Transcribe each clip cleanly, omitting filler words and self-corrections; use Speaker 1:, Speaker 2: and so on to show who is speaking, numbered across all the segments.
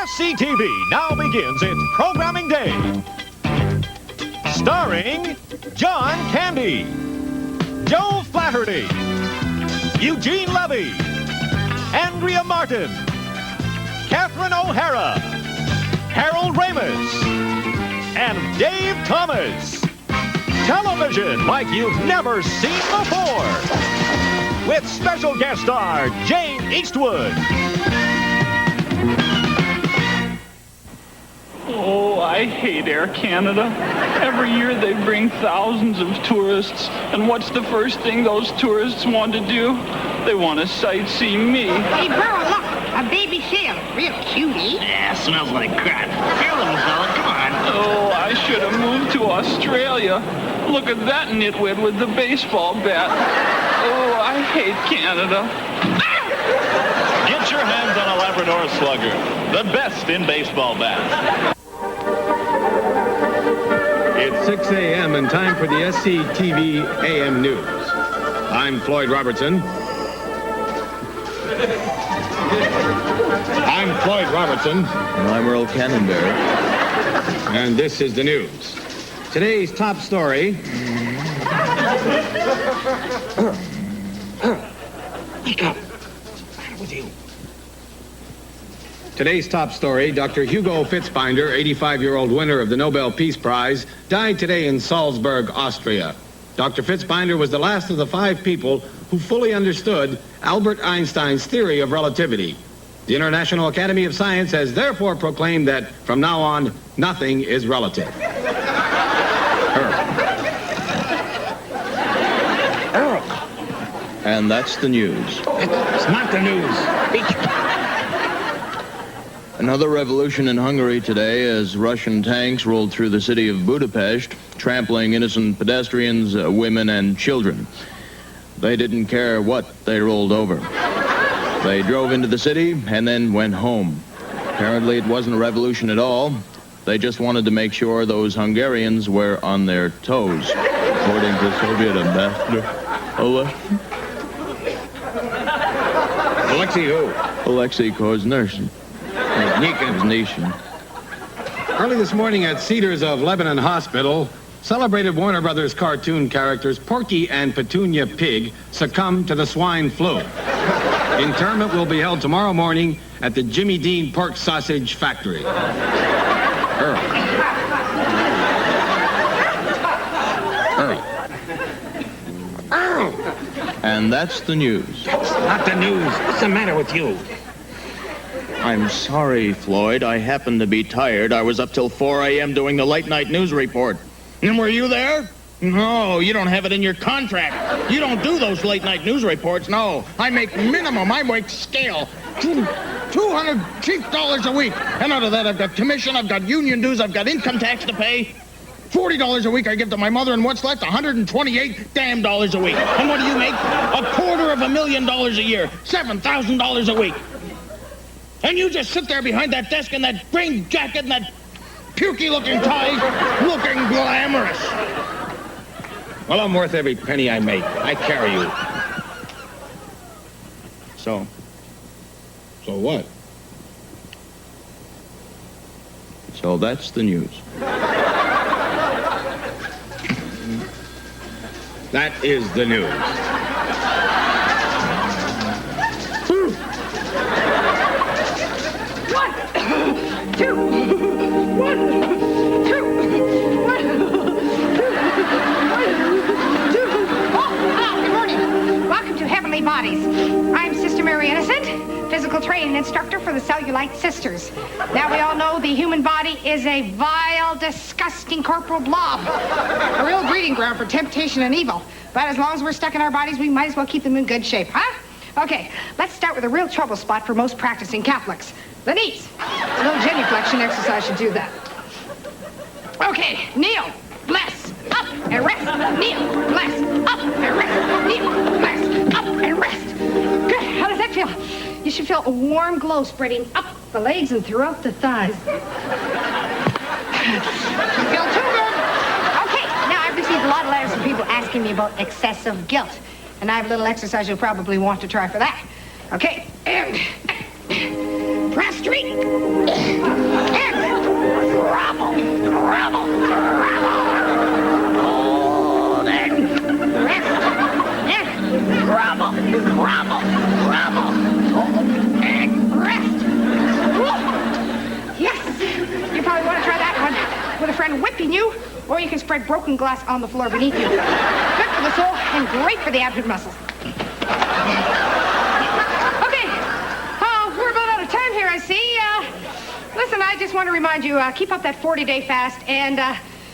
Speaker 1: SCTV now begins its programming day. Starring John Candy, Joe Flaherty, Eugene Levy, Andrea Martin, Catherine O'Hara, Harold Ramis, and Dave Thomas. Television like you've never seen before. With special guest star Jane Eastwood.
Speaker 2: Oh, I hate Air Canada. Every year they bring thousands of tourists, and what's the first thing those tourists want to do? They want to sightsee me.
Speaker 3: Hey, Burl, look, a baby sailor. Real cutie.
Speaker 4: Yeah, smells like crap. Here, little fella, come on.
Speaker 2: Oh, I should have moved to Australia. Look at that nitwit with the baseball bat. Oh, I hate Canada.
Speaker 5: Get your hands on a Labrador Slugger, the best in baseball bats.
Speaker 6: It's 6 a.m. and time for the SCTV AM News. I'm Floyd Robertson.
Speaker 7: And I'm Earl Cannonberry.
Speaker 6: And this is the news. Today's top story.
Speaker 4: Wake up. What's the matter with you?
Speaker 6: Today's top story, Dr. Hugo Fitzbinder, 85-year-old winner of the Nobel Peace Prize, died today in Salzburg, Austria. Dr. Fitzbinder was the last of the 5 people who fully understood Albert Einstein's theory of relativity. The International Academy of Science has therefore proclaimed that, from now on, nothing is relative.
Speaker 4: Earl.
Speaker 7: And that's the news.
Speaker 4: It's not the news.
Speaker 7: Another revolution in Hungary today as Russian tanks rolled through the city of Budapest, trampling innocent pedestrians, women, and children. They didn't care what they rolled over. They drove into the city and then went home. Apparently it wasn't a revolution at all. They just wanted to make sure those Hungarians were on their toes, according to Soviet Ambassador
Speaker 6: Alexei who?
Speaker 7: Alexei Koznerson.
Speaker 6: Early this morning at Cedars of Lebanon Hospital, celebrated Warner Brothers cartoon characters Porky and Petunia Pig succumbed to the swine flu. Interment will be held tomorrow morning at the Jimmy Dean Pork Sausage Factory. Earl.
Speaker 7: And that's the news.
Speaker 4: That's not the news. What's the matter with you?
Speaker 7: I'm sorry, Floyd. I happened to be tired. I was up till 4 a.m. doing the late night news report.
Speaker 4: And were you there? No, you don't have it in your contract. You don't do those late night news reports, no. I make minimum, I make scale. $200 cheap dollars a week. And out of that, I've got commission, I've got union dues, I've got income tax to pay. $40 a week I give to my mother, and what's left? $128 damn dollars a week. And what do you make? $250,000 a year. $7,000 a week. And you just sit there behind that desk in that green jacket and that pukey-looking tie, looking glamorous.
Speaker 6: Well, I'm worth every penny I make. I carry you.
Speaker 7: So
Speaker 6: what?
Speaker 7: So that's the news.
Speaker 6: That is the news.
Speaker 3: Bodies. I'm Sister Mary Innocent, physical training instructor for the Cellulite Sisters. Now we all know the human body is a vile, disgusting corporal blob. A real breeding ground for temptation and evil. But as long as we're stuck in our bodies, we might as well keep them in good shape, huh? Okay, let's start with a real trouble spot for most practicing Catholics. The knees. A little genuflexion exercise should do that. Okay, kneel, bless, up and rest. Kneel, bless, up and rest. Kneel, bless, up and rest. Good. How does that feel? You should feel a warm glow spreading up the legs and throughout the thighs. Feel too good. Okay, now I've received a lot of letters from people asking me about excessive guilt. And I have a little exercise you'll probably want to try for that. Okay, and prostrate, and grovel, grovel, grovel. Hold and rest, and grovel, grovel, grovel. Hold and rest. Yes, you probably want to try that one with a friend whipping you, or you can spread broken glass on the floor beneath you. Good for the soul and great for the abdomen muscles. Okay, we're about out of time here, I see. Listen, I just want to remind you, keep up that 40-day fast, and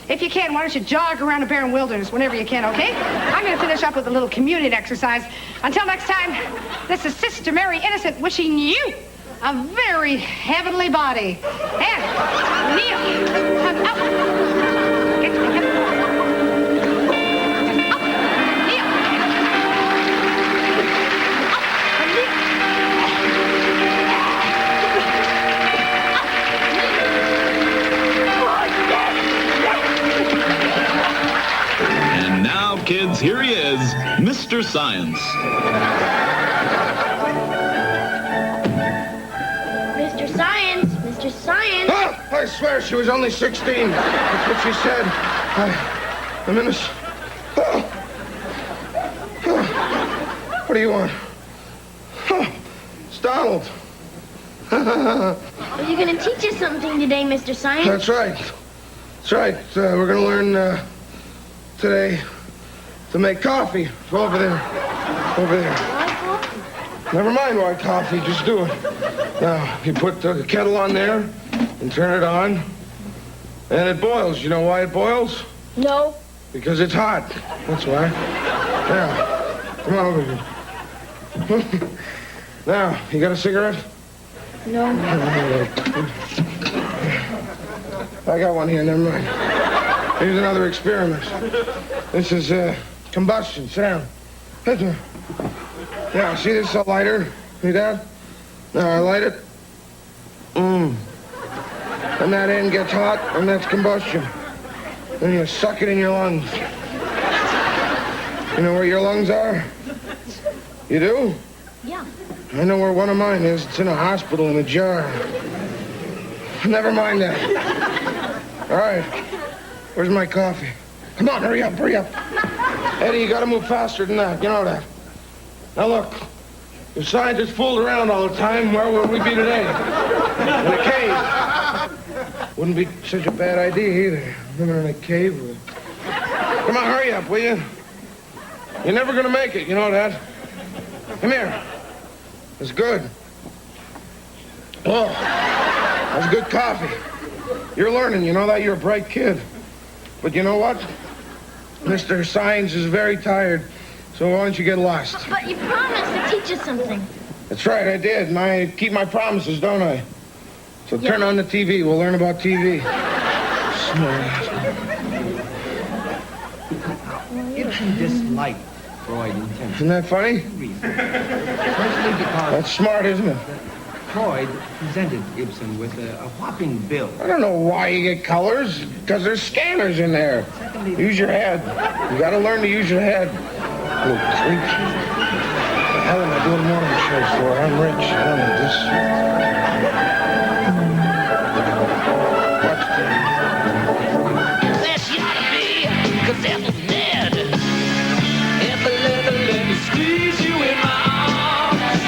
Speaker 3: if you can, why don't you jog around the barren wilderness whenever you can, okay? I'm going to finish up with a little communion exercise. Until next time, this is Sister Mary Innocent wishing you a very heavenly body. And kneel, hug up. Get to the hip. And up, kneel. Up, and kneel.
Speaker 5: And now, kids, here he is, Mr. Science.
Speaker 8: Mr. Science, Mr. Science.
Speaker 4: Oh, I swear she was only 16. That's what she said. I'm in this. What do you want? It's Donald.
Speaker 8: Are you going to teach us something today, Mr. Science?
Speaker 4: That's right. That's right. We're going to learn today to make coffee. Go over there. Over there. Never mind white coffee. Just do it. Now, you put the kettle on there and turn it on, and it boils. You know why it boils?
Speaker 8: No.
Speaker 4: Because it's hot. That's why. Now, come on over here. Now, you got a cigarette?
Speaker 8: No.
Speaker 4: I got one here, never mind. Here's another experiment. This is combustion, sound. Now, see this lighter? See that? Now, I light it. And that end gets hot, and that's combustion. Then you suck it in your lungs. You know where your lungs are? You do?
Speaker 8: Yeah.
Speaker 4: I know where one of mine is. It's in a hospital in a jar. Never mind that. All right. Where's my coffee? Come on, hurry up, hurry up. Eddie, you gotta move faster than that. You know that. Now look, if scientists fooled around all the time, where would we be today? In a cave. Wouldn't be such a bad idea either. Living in a cave. Come on, hurry up, will you? You're never gonna make it, you know that. Come here. It's good. Oh, that's good coffee. You're learning, you know that? You're a bright kid. But you know what? Mr. Science is very tired, so why don't you get lost?
Speaker 8: But you promised to teach us something.
Speaker 4: That's right, I did, and I keep my promises, don't I? So turn on the TV. We'll learn about TV. Smart.
Speaker 9: Ibsen disliked Freud intensely.
Speaker 4: Isn't that funny?
Speaker 9: Especially because
Speaker 4: That's smart, isn't it?
Speaker 9: Freud presented Ibsen with a whopping bill.
Speaker 4: I don't know why you get colors, because there's scanners in there. Use your head. You gotta learn to use your head. Little creep. What the hell am I doing morning shows for? I'm rich. I don't need this. Watch
Speaker 10: That's you ought to be, 'cause Ethel's dead. Ethel, let me squeeze you in my arms.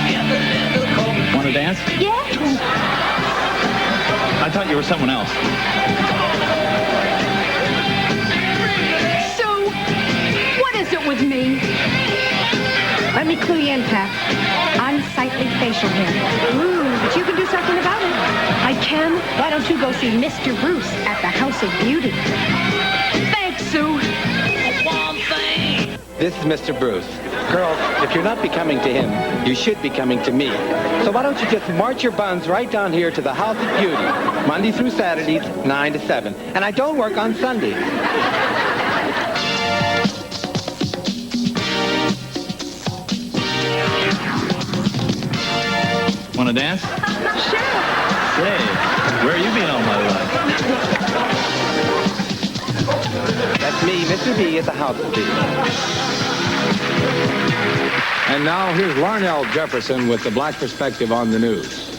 Speaker 10: Ethel, come.
Speaker 2: Want to dance?
Speaker 8: Yeah.
Speaker 2: I thought you were someone else.
Speaker 3: So, what is it with me? Let me clue you in, Pat. Unsightly facial hair. But you can do something about it. I can? Why don't you go see Mr. Bruce at the House of Beauty? Thanks, Sue.
Speaker 10: One thing.
Speaker 11: This is Mr. Bruce. Girls, if you're not becoming to him, you should be coming to me. So why don't you just march your buns right down here to the House of Beauty, Monday through Saturdays, 9 to 7. And I don't work on Sundays.
Speaker 2: Want to dance?
Speaker 3: Sure.
Speaker 2: Say, where you been all my life?
Speaker 11: That's me, Mr. B, at the House of Beauty.
Speaker 6: And now here's Larnell Jefferson with the Black Perspective on the news.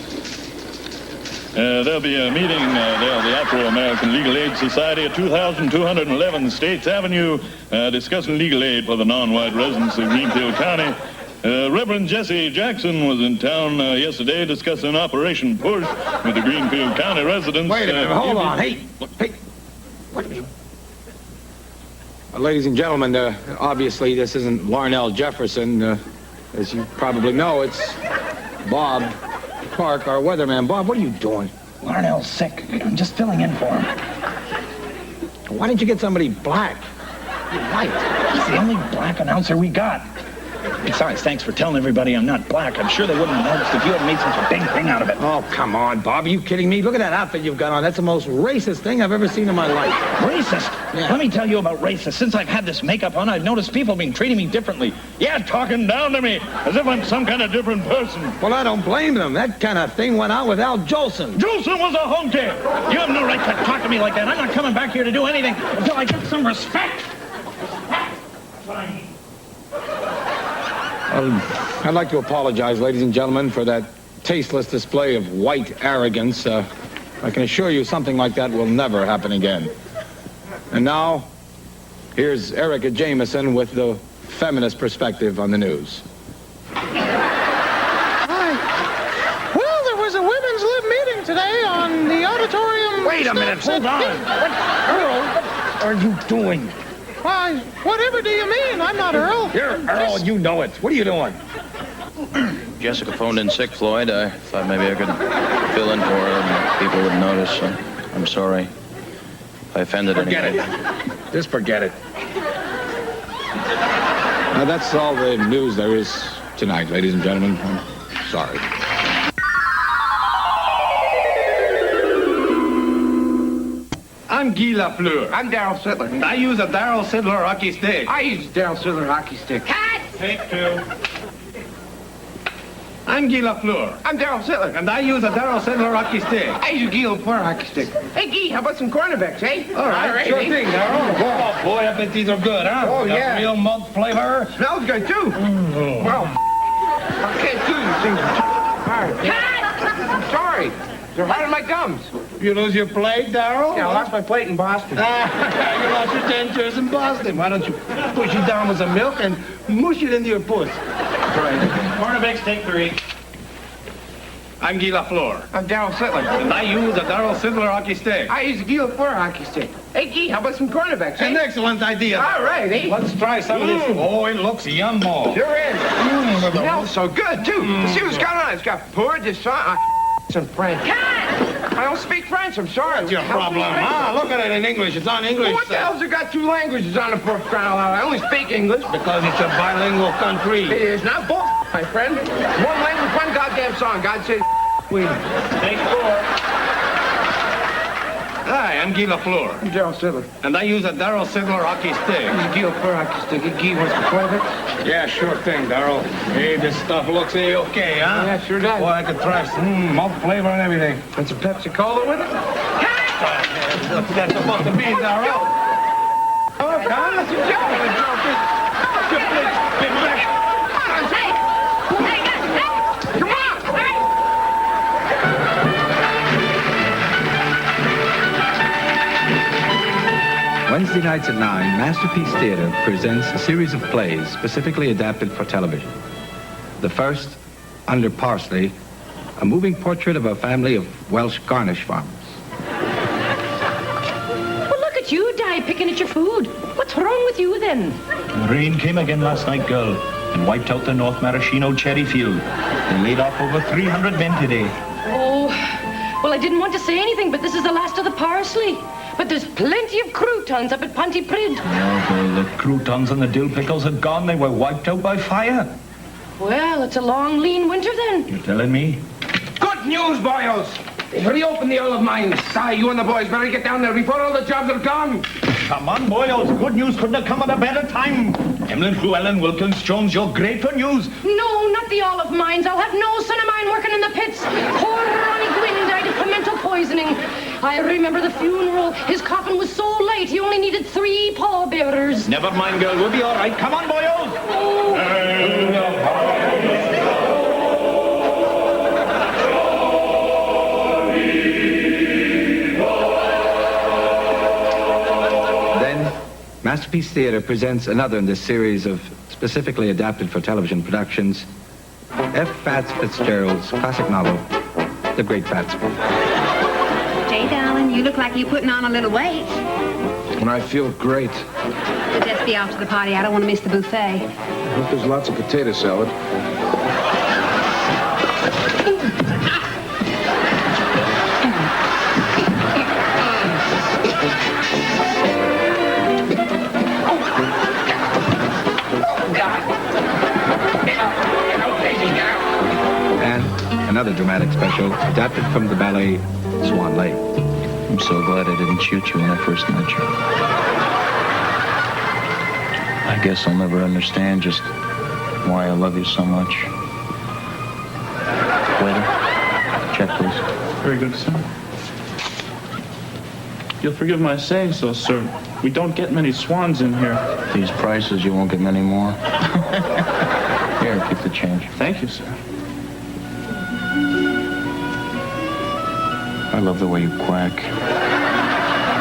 Speaker 5: There'll be a meeting there at the Afro-American Legal Aid Society at 2211 States Avenue discussing legal aid for the non-white residents of Greenfield County. Reverend Jesse Jackson was in town yesterday discussing Operation Push with the Greenfield County residents.
Speaker 6: Wait a minute, hold on. Hey, what are you... ladies and gentlemen, obviously this isn't Larnell Jefferson. As you probably know, it's Bob Clark, our weatherman. Bob, what are you doing?
Speaker 12: Larnell's sick. I'm just filling in for him.
Speaker 6: Why didn't you get somebody black?
Speaker 12: White. He's the only black announcer we got. Besides, thanks for telling everybody I'm not black. I'm sure they wouldn't have noticed if you had made such a big thing out of it.
Speaker 6: Oh, come on, Bob. Are you kidding me? Look at that outfit you've got on. That's the most racist thing I've ever seen in my life.
Speaker 12: Racist? Yeah. Let me tell you about racist. Since I've had this makeup on, I've noticed people been treating me differently.
Speaker 5: Yeah, talking down to me as if I'm some kind of different person.
Speaker 6: Well, I don't blame them. That kind of thing went on with Al Jolson.
Speaker 5: Jolson was a honky.
Speaker 12: You have no right to talk to me like that. I'm not coming back here to do anything until I get some respect.
Speaker 6: I'd like to apologize, ladies and gentlemen, for that tasteless display of white arrogance. I can assure you something like that will never happen again. And now, here's Erica Jameson with the feminist perspective on the news.
Speaker 13: Hi. Well, there was a women's lib meeting today on the auditorium.
Speaker 12: Wait a minute, hold on. Earl, what are you doing?
Speaker 13: Why, whatever do you mean? I'm not Earl.
Speaker 6: You're Earl, you know it. What are you doing?
Speaker 7: Jessica phoned in sick, Floyd. I thought maybe I could fill in for her and people would notice. So I'm sorry if I offended anyone.
Speaker 6: Forget it. Just forget it. Now, that's all the news there is tonight, ladies and gentlemen. I'm sorry.
Speaker 14: I'm Guy Lafleur.
Speaker 15: I'm Daryl Sittler.
Speaker 14: And I use a Daryl Sittler hockey stick.
Speaker 15: I use Daryl Sittler hockey stick.
Speaker 3: Cut!
Speaker 14: Take two. I'm Guy Lafleur.
Speaker 15: I'm Daryl Sittler.
Speaker 14: And I use a Daryl Sittler hockey stick.
Speaker 15: I use a Guy Lafleur hockey stick. Hey, Guy, how about some cornerbacks, eh?
Speaker 14: All right, sure thing, Daryl. Oh, boy, I bet these are good, huh?
Speaker 15: Oh,
Speaker 14: Got
Speaker 15: yeah.
Speaker 14: real malt flavor.
Speaker 15: Smells good, too. Well, I can't do these things. Hard. I'm sorry. They're hard on my gums.
Speaker 14: You lose your plate, Daryl?
Speaker 15: Yeah, I lost my plate in Boston.
Speaker 14: You lost your dentures in Boston. Why don't you push it down with some milk and mush it into your puss?
Speaker 15: Right.
Speaker 14: Cornerbacks, take three. I'm Guy Lafleur.
Speaker 15: I'm Daryl Sittler.
Speaker 14: And I use a Daryl Sittler hockey stick.
Speaker 15: I use a Guy Lafleur hockey stick. Hey, Guy, how about some cornerbacks, eh?
Speaker 14: An excellent idea.
Speaker 15: All right, eh?
Speaker 14: Let's try some of this. Oh, it looks yummo.
Speaker 15: Sure is. Smells so good, too. See what's going on. It's got pour de sang. Some French. I don't speak French. I'm sorry.
Speaker 14: What's your problem? Ah, look at it in English. It's on English.
Speaker 15: Well, what the hell's it got two languages on it for crying out loud? I only speak English.
Speaker 14: Because it's a bilingual country.
Speaker 15: It is not bull, my friend. One language, one goddamn song. God save we.
Speaker 14: Take four. Hi, I'm Guy Lafleur.
Speaker 15: I'm Daryl Sittler.
Speaker 14: And I use a Daryl Sittler hockey stick.
Speaker 15: I use a Guy Lafleur hockey stick. Hey, Guy, wants the flavor?
Speaker 14: Yeah, sure thing, Daryl. Hey, this stuff looks okay, huh?
Speaker 15: Yeah, sure does.
Speaker 14: Boy, I could try some malt flavor and everything.
Speaker 15: And some Pepsi-Cola with it?
Speaker 14: What's that supposed to be, Daryl?
Speaker 15: Oh, come on, let's enjoy it.
Speaker 9: Wednesday nights at 9, Masterpiece Theater presents a series of plays specifically adapted for television. The first, Under Parsley, a moving portrait of a family of Welsh Garnish farmers.
Speaker 16: Well, look at you, Di, picking at your food. What's wrong with you, then?
Speaker 17: The rain came again last night, girl, and wiped out the North Maraschino cherry field. They laid off over 300 men today.
Speaker 16: Oh, well, I didn't want to say anything, but this is the last of the parsley. But there's plenty of croutons up at Pontypridd.
Speaker 17: Yeah, well, the croutons and the dill pickles are gone. They were wiped out by fire.
Speaker 16: Well, it's a long, lean winter, then.
Speaker 17: You're telling me?
Speaker 15: Good news, boyos. They reopened the olive mines. You and the boys better get down there before all the jobs are gone.
Speaker 17: Come on, boyos. Good news couldn't have come at a better time. Emlyn Llewellyn Wilkins Jones, you're great for news.
Speaker 16: No, not the olive mines. I'll have no son of mine working in the pits. Poor Ronnie Gwynn died of pimento poisoning. I remember the funeral. His coffin was so light, he only needed 3 pallbearers.
Speaker 17: Never mind, girl. We'll be all right. Come on, boyos.
Speaker 16: Oh.
Speaker 9: Masterpiece Theater presents another in this series of specifically adapted for television productions, F. Fats Fitzgerald's classic novel, The Great Gatsby.
Speaker 18: Jay, darling, you look like you're putting on a little weight.
Speaker 19: And I feel great.
Speaker 18: But let's be off to the party. I don't want to miss the buffet.
Speaker 19: I hope there's lots of potato salad.
Speaker 9: Another dramatic special adapted from the ballet Swan Lake.
Speaker 17: I'm so glad I didn't shoot you when I first met you. I guess I'll never understand just why I love you so much. Waiter, check, please.
Speaker 2: Very good, sir. You'll forgive my saying so, sir. We don't get many swans in here.
Speaker 17: These prices, you won't get many more. Here, keep the change.
Speaker 2: Thank you, sir.
Speaker 17: I love the way you quack.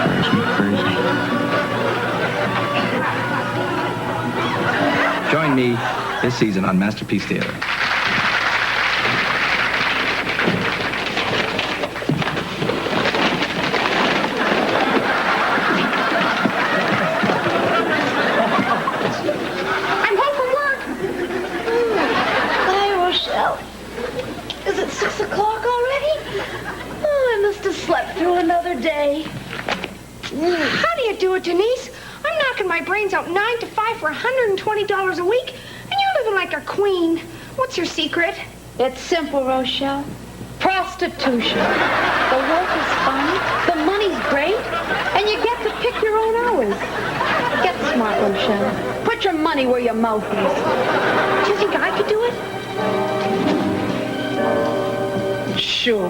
Speaker 17: Drives me crazy.
Speaker 9: Join me this season on Masterpiece Theater.
Speaker 16: I'm home from work.
Speaker 8: Hi, Rochelle. Is it 6 o'clock already? Oh, I must have slept through another day.
Speaker 3: How do you do it, Denise? I'm knocking my brains out 9 to 5 for $120 a week, and you're living like a queen. What's your secret?
Speaker 8: It's simple, Rochelle. Prostitution. The work is fun, the money's great, and you get to pick your own hours. Get smart, Rochelle. Put your money where your mouth is.
Speaker 3: Do you think I could do it?
Speaker 8: Sure.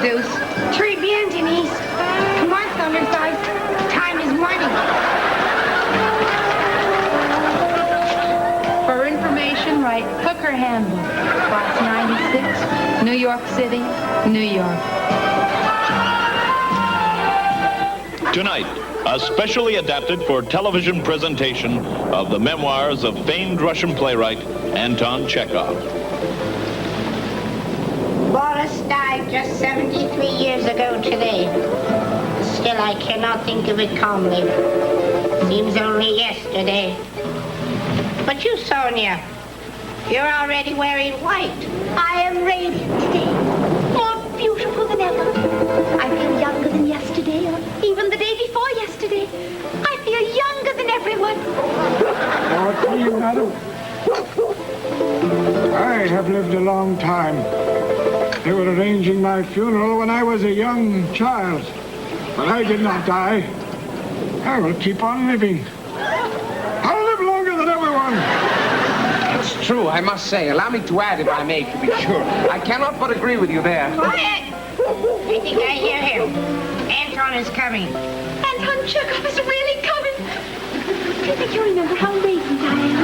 Speaker 3: Deuce. Très bien, Denise. Come on, Thunderthigh. Time is money.
Speaker 18: For information, write Hooker Handbook, Box 96, New York City, New York.
Speaker 1: Tonight, a specially adapted for television presentation of the memoirs of famed Russian playwright Anton Chekov.
Speaker 20: Boris died just 73 years ago today. Still, I cannot think of it calmly. Seems only yesterday. But you, Sonia, you're already wearing white.
Speaker 8: I am radiant today. More beautiful than ever. I feel younger than yesterday, or even the day before yesterday. I feel younger than everyone.
Speaker 13: I'll tell you, madam. I have lived a long time. They were arranging my funeral when I was a young child. But I did not die. I will keep on living. I'll live longer than everyone.
Speaker 15: It's true, I must say. Allow me to add, if I may, to be sure. I cannot but agree with you there.
Speaker 20: Quiet! I think I hear him. Anton is coming.
Speaker 8: Anton Chekov is really coming. Do you think you remember how radiant I am?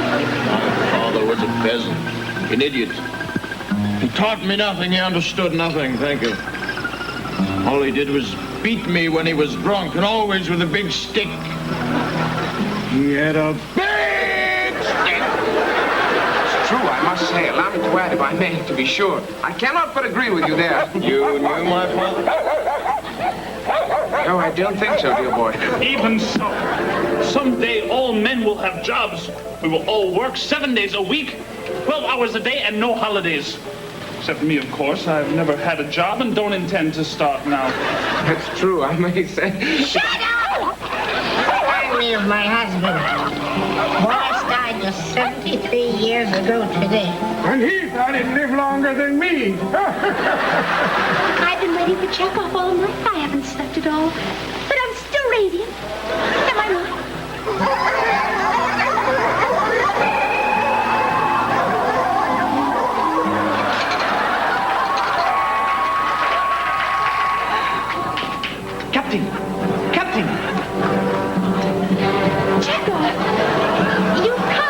Speaker 6: My father was a peasant, an idiot. He taught me nothing, he understood nothing, thank you. All he did was beat me when he was drunk, and always with a big stick.
Speaker 13: He had a big stick.
Speaker 15: It's true, I must say. Allow me to add, if I may, to be sure. I cannot but agree with you there.
Speaker 6: You knew my father?
Speaker 15: No, I don't think so, dear boy.
Speaker 2: Even so, someday all men will have jobs. We will all work 7 days a week, 12 hours a day, and no holidays. Except me, of course. I've never had a job and don't intend to start now.
Speaker 15: That's true, I may say.
Speaker 20: Shut up! Remind me of my husband. Boris died just 73 years ago today.
Speaker 13: And he thought he'd live longer than me.
Speaker 8: I've been waiting for Chekov all night. I haven't slept at all. But I'm still radiant. Am I not?
Speaker 12: Captain! Captain!
Speaker 8: Chekov! You've come!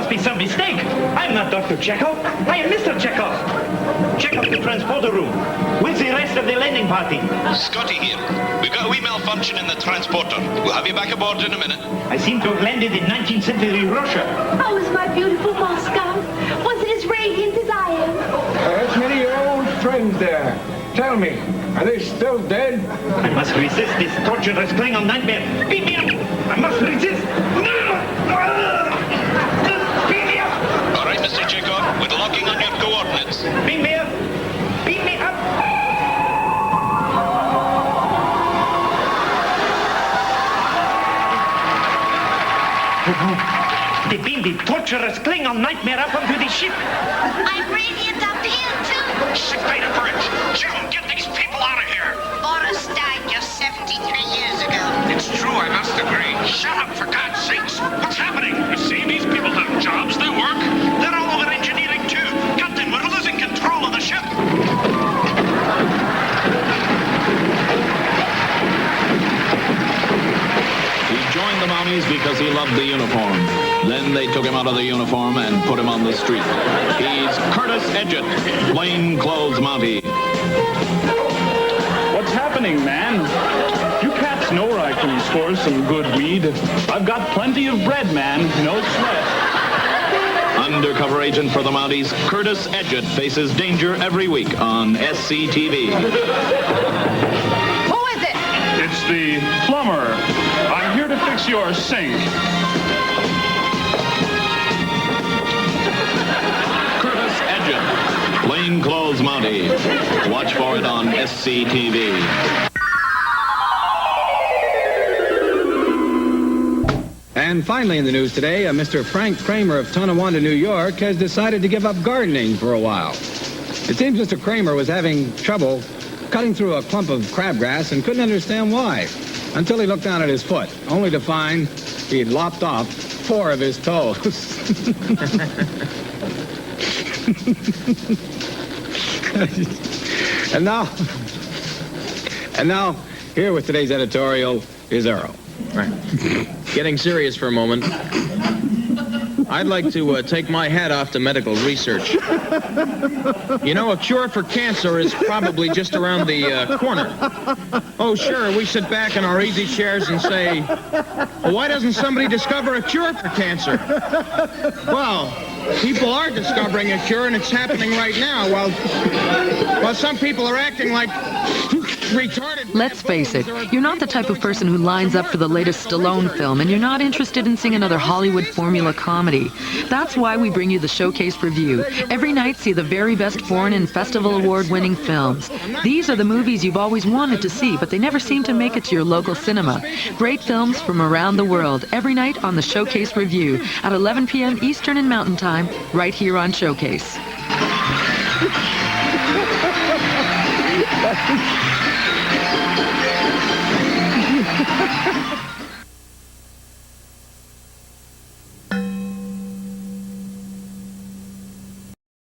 Speaker 21: must be some mistake. I'm not Dr. Chekov. I am Mr. Chekov. Check up the transporter room. Where's the rest of the landing party?
Speaker 1: Scotty here. We've got a wee malfunction in the transporter. We'll have you back aboard in a minute.
Speaker 21: I seem to have landed in 19th century Russia.
Speaker 8: How was my beautiful Moscow? Was it as radiant as I am?
Speaker 13: There's many old friends there. Tell me, are they still dead?
Speaker 21: I must resist this torturous Klingon nightmare. Beat me up! I must resist! Beat me up!
Speaker 1: All right, Mr. Chekov, we're locking on your coordinates.
Speaker 21: Beat me up! Beat me up! They beamed the torturous Klingon nightmare up onto the ship.
Speaker 20: I'm radiant up here, too.
Speaker 1: Ship data bridge. Jim, get these people out of here.
Speaker 20: Boris died just 73 years ago.
Speaker 1: It's true, I must agree. Shut up, for God's sakes. What's happening? You see, these people have jobs, they work. They're all over engineering, too. Captain, we're losing control of the ship. He joined the Mounties because he loved the uniform. Then they took him out of the uniform and put him on the street. He's Curtis Edgett, plainclothes Mountie.
Speaker 2: What's happening, man? You cats know where I can score some good weed. I've got plenty of bread, man. No sweat.
Speaker 1: Undercover agent for the Mounties, Curtis Edgett faces danger every week on SCTV.
Speaker 3: Who is it?
Speaker 2: It's the plumber. I'm here to fix your sink.
Speaker 1: Curtis Edgett, plainclothes Mountie. Watch for it on SCTV.
Speaker 6: And finally in the news today, Mr. Frank Kramer of Tonawanda, New York, has decided to give up gardening for a while. It seems Mr. Kramer was having trouble cutting through a clump of crabgrass and couldn't understand why, until he looked down at his foot, only to find he had lopped off 4 of his toes. And now, here with today's editorial is Earl.
Speaker 7: Right. Getting serious for a moment. I'd like to take my hat off to medical research. You know, a cure for cancer is probably just around the corner. Oh, sure, we sit back in our easy chairs and say, well, why doesn't somebody discover a cure for cancer? Well, people are discovering a cure, and it's happening right now. Well, some people are acting like retarded.
Speaker 22: Let's face it, you're not the type of person who lines up for the latest Stallone film, and you're not interested in seeing another Hollywood formula comedy. That's why we bring you the Showcase Review. Every night, see the very best foreign and festival award-winning films. These are the movies you've always wanted to see, but they never seem to make it to your local cinema. Great films from around the world, every night on the Showcase Review at 11 p.m. Eastern and Mountain Time, right here on Showcase.